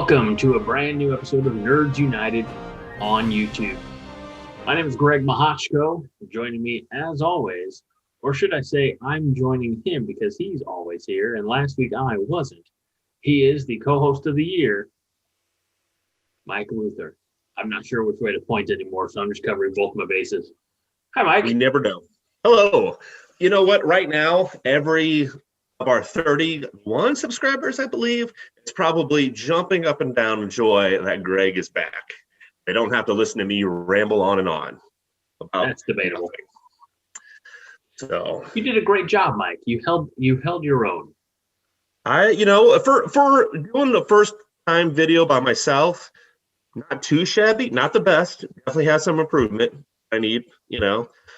Welcome to a brand new episode of Nerds United on YouTube. My name is Greg Mahochko. Joining me as always, or should I say I'm joining him because he's always here, and last week I wasn't. He is the co-host of the year, Mike Luther. I'm not sure which way to point anymore, so I'm just covering both my bases. Hi, Mike. We never know. Hello. You know what? Right now, every of our 31 subscribers, I believe, is probably jumping up and down in joy that Greg is back. They don't have to listen to me ramble on and on. That's debatable. Nothing. So you did a great job, Mike. You held your own. for doing the first time video by myself, not too shabby, not the best. Definitely has some improvement I need,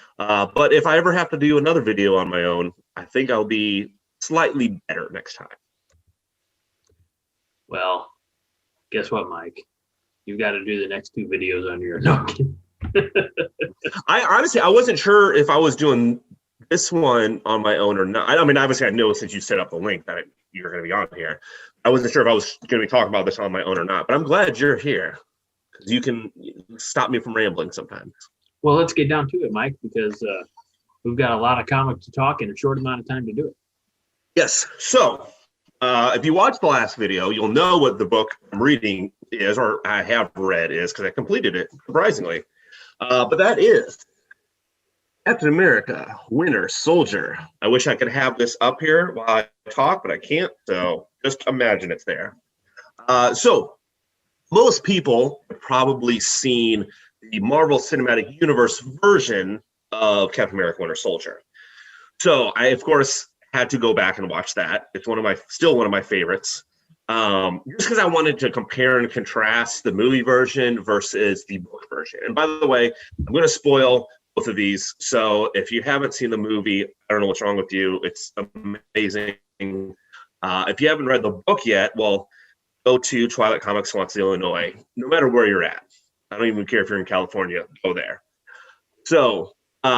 but if I ever have to do another video on my own, I think I'll be slightly better next time. Well, guess what, Mike? You've got to do the next two videos on your own. I honestly, I wasn't sure if I was doing this one on my own or not. I mean, obviously, I know since you set up the link that you're going to be on here. I wasn't sure if I was going to be talking about this on my own or not, but I'm glad you're here because you can stop me from rambling sometimes. Well, let's get down to it, Mike, because we've got a lot of comics to talk in a short amount of time to do it. Yes. So if you watched the last video, you'll know what the book I'm reading is, or I have read is, because I completed it, surprisingly. But that is Captain America, Winter Soldier. I wish I could have this up here while I talk, but I can't. So just imagine it's there. So most people have probably seen the Marvel Cinematic Universe version of Captain America, Winter Soldier. So I, of course, had to go back and watch that. It's still one of my favorites. Just because I wanted to compare and contrast the movie version versus the book version. And by the way, I'm going to spoil both of these. So if you haven't seen the movie, I don't know what's wrong with you. It's amazing. If you haven't read the book yet, well, go to Twilight Comics, Swansea, Illinois. No matter where you're at. I don't even care if you're in California. Go there. So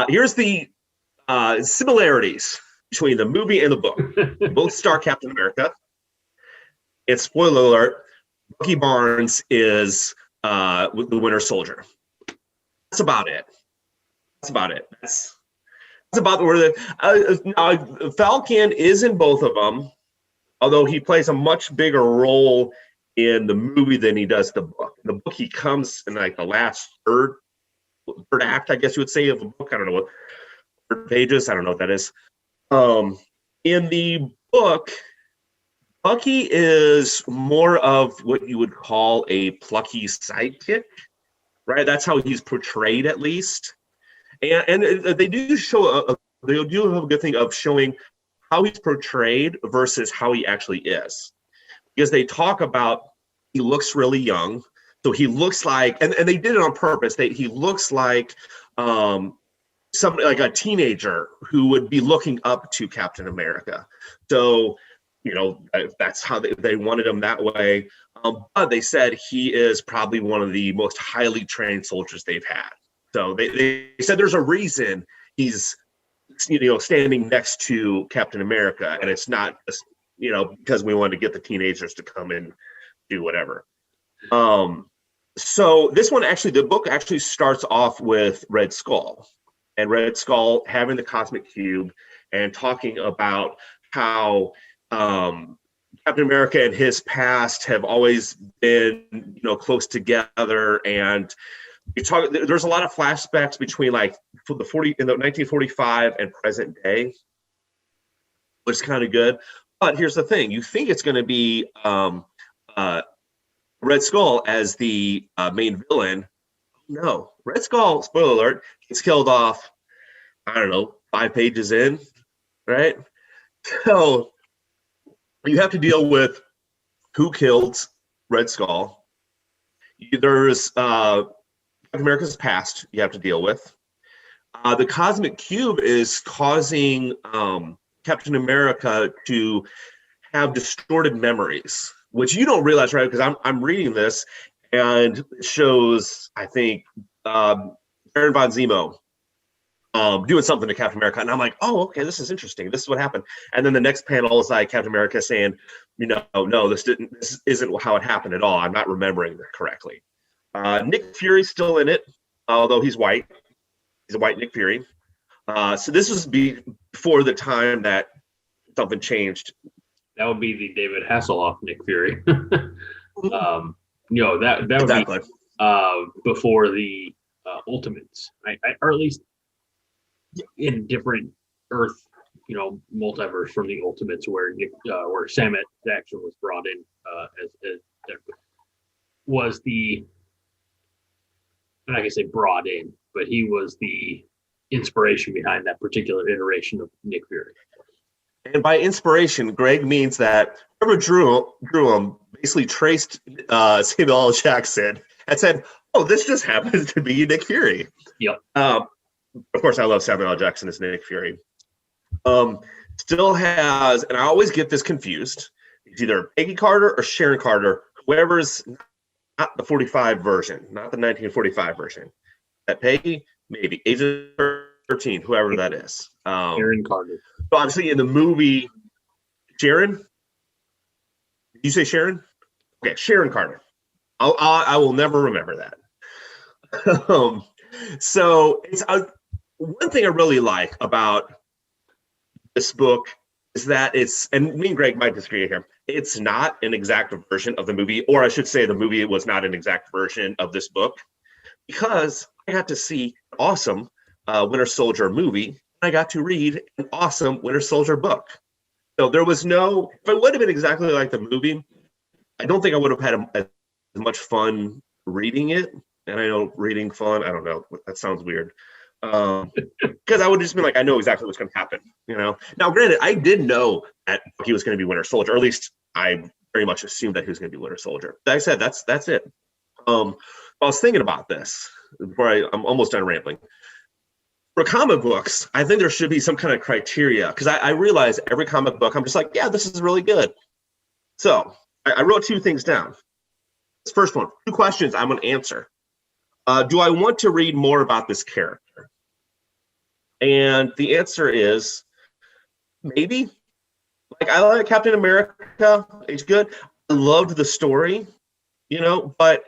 here's the similarities between the movie and the book. Both star Captain America. And spoiler alert, Bucky Barnes is the Winter Soldier. That's about it. That's about where the Falcon is in both of them, although he plays a much bigger role in the movie than he does the book. In the book, he comes in like the last third act, I guess you would say, of the book. I don't know what third pages. I don't know what that is. In the book, Bucky is more of what you would call a plucky sidekick, right? That's how he's portrayed, at least. And they do show they do have a good thing of showing how he's portrayed versus how he actually is, because they talk about he looks really young, so he looks like, and they did it on purpose. He looks like somebody like a teenager who would be looking up to Captain America. So, that's how they wanted him that way. But they said he is probably one of the most highly trained soldiers they've had. So they said there's a reason he's, standing next to Captain America, and it's not just, because we wanted to get the teenagers to come and do whatever. So this one the book actually starts off with Red Skull. And Red Skull having the cosmic cube and talking about how Captain America and his past have always been, close together. And there's a lot of flashbacks between like in the 1945 and present day, which is kind of good. But here's the thing: you think it's going to be Red Skull as the main villain. No, Red Skull, spoiler alert, gets killed off, I don't know, 5 pages in, right? So you have to deal with who killed Red Skull. There's Captain America's past you have to deal with. The cosmic cube is causing Captain America to have distorted memories, which you don't realize, right? Because I'm reading this, and it shows, I think, Baron von Zemo doing something to Captain America. And I'm like, oh, okay, this is interesting. This is what happened. And then the next panel is like Captain America saying, no, this isn't how it happened at all. I'm not remembering that correctly. Nick Fury's still in it, although he's white. He's a white Nick Fury. So this was before the time that something changed. That would be the David Hasselhoff Nick Fury. That would Exactly. be before the Ultimates, or at least in different Earth, multiverse from the Ultimates, where Samuel Jackson was brought in as was the, I'm not gonna say brought in, but he was the inspiration behind that particular iteration of Nick Fury. And by inspiration, Greg means that whoever drew him basically traced Samuel L. Jackson and said, "Oh, this just happens to be Nick Fury." Yep. Of course, I love Samuel L. Jackson as Nick Fury. Still has, and I always get this confused. It's either Peggy Carter or Sharon Carter, whoever's not the 45 version, not the 1945 version. That Peggy, maybe Agent 13, whoever that is. Sharon Carter. So obviously in the movie, Sharon. Did you say Sharon? Okay, Sharon Carter. I will never remember that. So it's one thing I really like about this book is that and me and Greg might disagree here, it's not an exact version of the movie, or I should say the movie was not an exact version of this book, because I got to see an awesome Winter Soldier movie, and I got to read an awesome Winter Soldier book. So there was if it would have been exactly like the movie, I don't think I would have had as much fun reading it. And I know reading fun, I don't know, that sounds weird. Because I would just be like, I know exactly what's going to happen, Now, granted, I did know that he was going to be Winter Soldier, or at least I very much assumed that he was going to be Winter Soldier. Like I said, that's it. I was thinking about this before I'm almost done rambling. For comic books, I think there should be some kind of criteria, because I realize every comic book, I'm just like, yeah, this is really good. So I wrote 2 things down. This first one, 2 questions I'm going to answer. Do I want to read more about this character? And the answer is maybe. Like, I like Captain America. It's good. I loved the story, but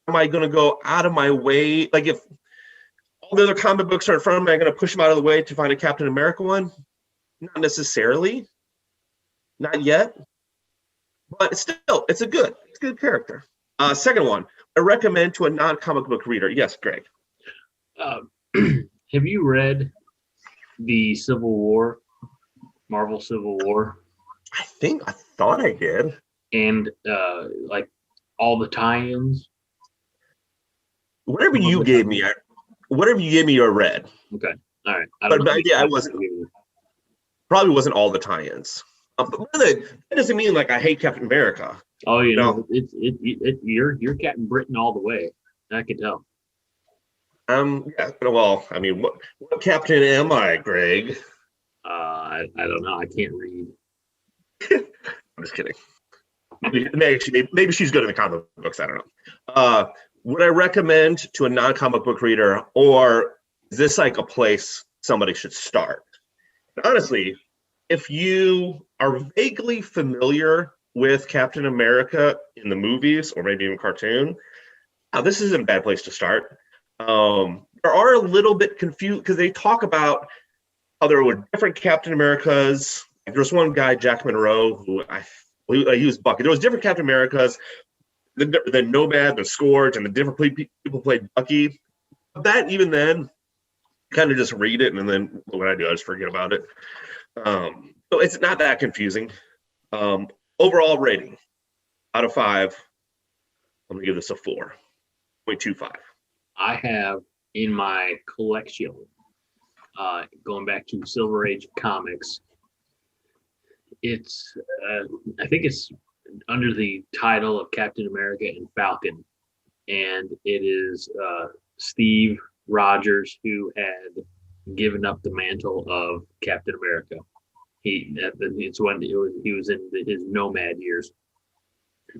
am I going to go out of my way? Like, if all the other comic books are in front of me, I'm going to push them out of the way to find a Captain America one? Not necessarily. Not yet. But still, it's a good character. Second one, I recommend to a non-comic book reader. Yes, Greg. Have you read the Civil War, Marvel Civil War? I thought I did. And like all the tie-ins? Whatever you gave me, I read. Okay, all right. I probably wasn't all the tie-ins. But that doesn't mean like I hate Captain America. Oh, you're Captain Britain all the way. I can tell. Yeah. Well, I mean, what captain am I, Greg? I don't know. I can't read. I'm just kidding. Maybe she's good at the comic books. I don't know. Would I recommend to a non-comic book reader, or is this like a place somebody should start? Honestly, if you are vaguely familiar with Captain America in the movies, or maybe even cartoon, this isn't a bad place to start. There are a little bit confused because they talk about how there were different Captain Americas. There was one guy, Jack Monroe, who he was Bucky. There was different Captain Americas, the Nomad, the Scourge, and the different people played Bucky. But that, even then, kind of just read it, and then what I do, I just forget about it. So it's not that confusing. Overall rating out of 5, I'm gonna give this a 4.25. I have in my collection, going back to Silver Age comics, it's I think it's under the title of Captain America and Falcon, and it is Steve Rogers who had given up the mantle of Captain America. It's when he was in his Nomad years,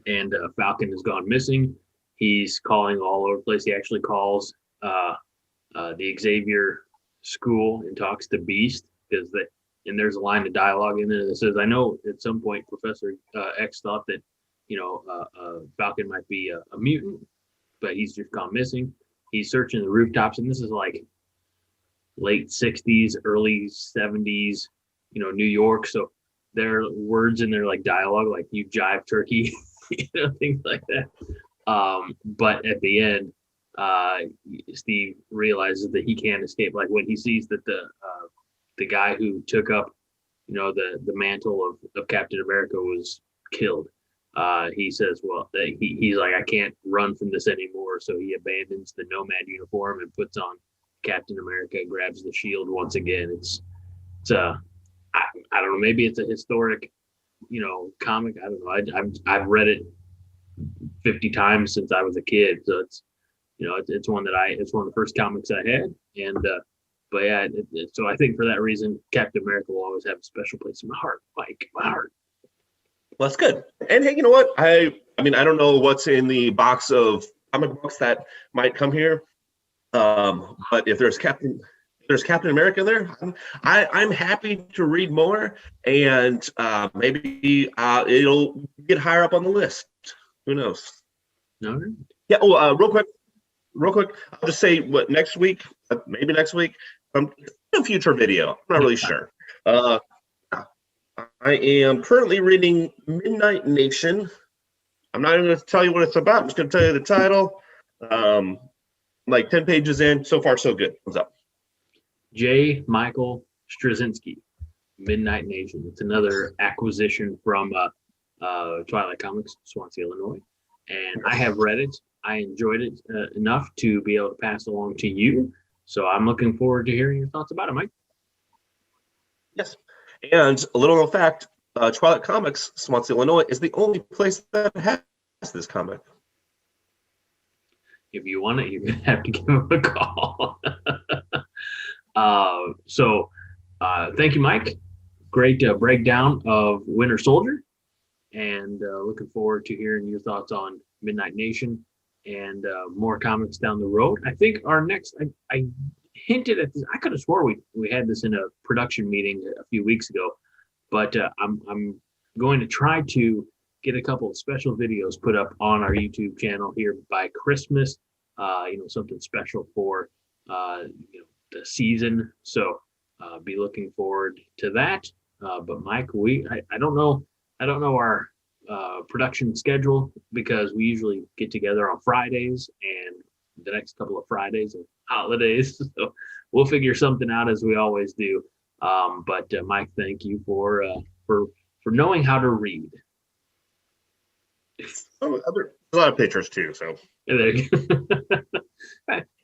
and Falcon has gone missing. He's calling all over the place. He actually calls the Xavier school and talks to Beast because and there's a line of dialogue in there that says, "I know at some point Professor X thought that Falcon might be a mutant, but he's just gone missing. He's searching the rooftops," and this is like late 60s, early 70s, New York. So there are words in there like dialogue, like "you jive turkey," things like that. But at the end, Steve realizes that he can't escape. Like when he sees that the guy who took up, the mantle of Captain America was killed. He says, well, he's like, I can't run from this anymore. So he abandons the nomad uniform and puts on Captain America, grabs the shield once again. It's I don't know, maybe it's a historic, comic. I don't know. I've read it 50 times since I was a kid. So it's one it's one of the first comics I had. And, but yeah, so I think for that reason, Captain America will always have a special place in my heart, Mike, my heart. Well, that's good. And hey, you know what? I mean, I don't know what's in the box of comic books that might come here. But if there's Captain America there, I'm happy to read more, and maybe it'll get higher up on the list. Who knows? No. Yeah. Oh, real quick. I'll just say what next week, maybe next week, a future video. I'm not really sure. I am currently reading Midnight Nation. I'm not even going to tell you what it's about. I'm just going to tell you the title. Like 10 pages in. So far, so good. What's up? J. Michael Straczynski, Midnight Nation. It's another acquisition from Twilight Comics, Swansea, Illinois. And I have read it. I enjoyed it enough to be able to pass along to you. So I'm looking forward to hearing your thoughts about it, Mike. Yes. And a little known fact, Twilight Comics, Swansea, Illinois, is the only place that has this comic. If you want it, you're going to have to give them a call. Thank you, Mike. Great breakdown of Winter Soldier. And looking forward to hearing your thoughts on Midnight Nation and more comics down the road. I think our next, I hinted at this. I could have swore we had this in a production meeting a few weeks ago, but I'm going to try to get a couple of special videos put up on our YouTube channel here by Christmas. Something special for the season. So be looking forward to that. But Mike, I don't know our production schedule because we usually get together on Fridays, and the next couple of Fridays are holidays. So we'll figure something out as we always do. But Mike, thank you for knowing how to read. A lot of pictures too. So There you go.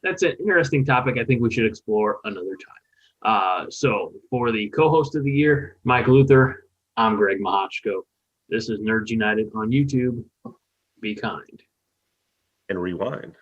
That's an interesting topic. I think we should explore another time. So for the co-host of the year, Mike Luther, I'm Greg Mahachko. This is Nerds United on YouTube. Be kind. And rewind.